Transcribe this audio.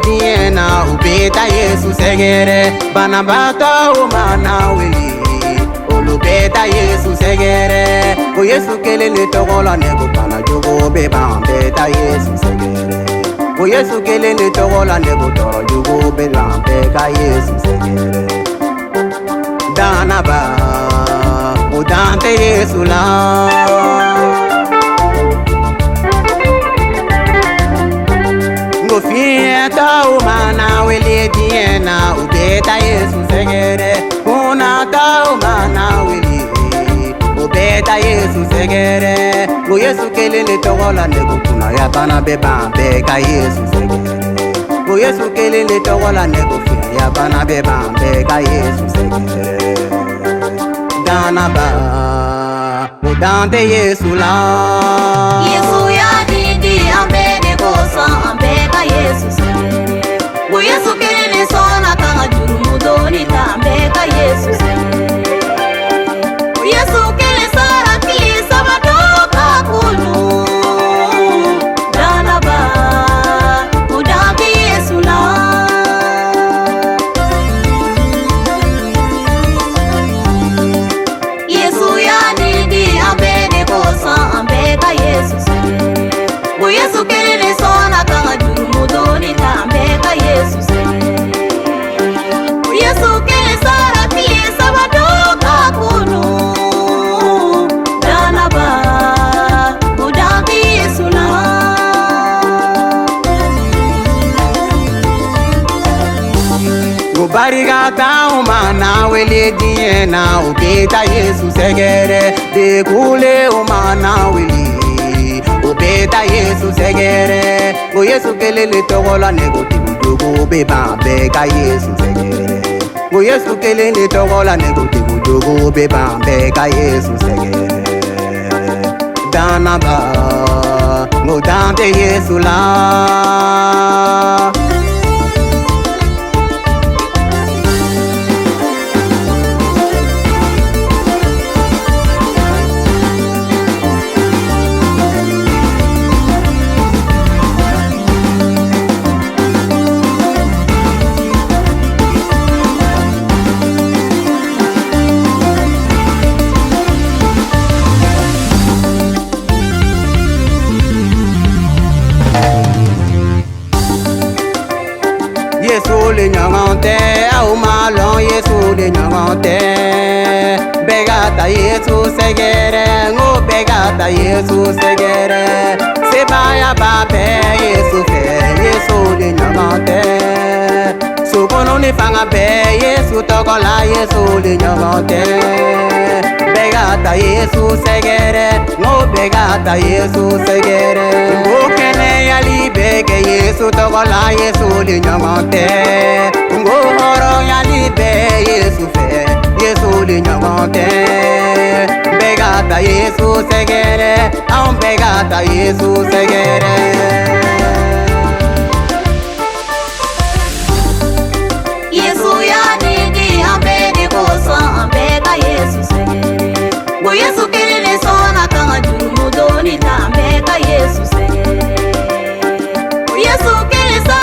Diena ubeta Yesu segere banabata umana wili olubeta Yesu segere o Yesu kelele togola nego bana jogo be bambeta Yesu segere o Yesu kelele togola nego toro jogo be bambeta Yesu segere danaba o dante Yesu la Fieta umana wili diena ubeta Yesu segere unata umana wili ubeta Yesu segere o Yesu kelele togola nego kuna ya bana beba beka Yesu segere o Yesu kelele togola nego fia ya bana beba beka Yesu segere dana ba udante Yesu la Yesu ya didi ambene kosa ambeka Yesu segere o Yesu kelele sona kanga juru mudoni tambeka Yesu segere o Yesu kelele sara ki sabadoka kunu dana ba udambi Yesu la Yesu ya didi ambene kosa ambeka Yesu segere o Yesu kelele sona kanga juru mudoni tambeka Yesu segere o Yesu kelele sara ki sabadoka kunu dana ba udambi Yesu la Bariga umana wili diena ubeta Yesu segere de kule umana wili ubeta Yesu segere o Yesu kelele togola nego tibujogo be bambeka Yesu segere o Yesu kelele togola nego tibujogo be bambeka Yesu segere dana ba no dante Yesu la Yesu le nyangante au malon Yesu le nyangante begata Yesu segere ngo begata Yesu segere sebaya babe Yesu fe Yesu le nyangante sukono ni fanga be Yesu tokola Yesu le nyangante begata Yesu segere ngo begata Yesu segere ngokene yali bege Yesu tokola Yesu le nyangante ngoro yali be Yesu fe Yesu le nyangante begata Yesu segere au begata Yesu segere Yesu ya didi ambene kosa ambeka Yesu segere o Yesu kelele sona kanga juru mudoni tambeka Yesu segere o Yesu kelele kilisa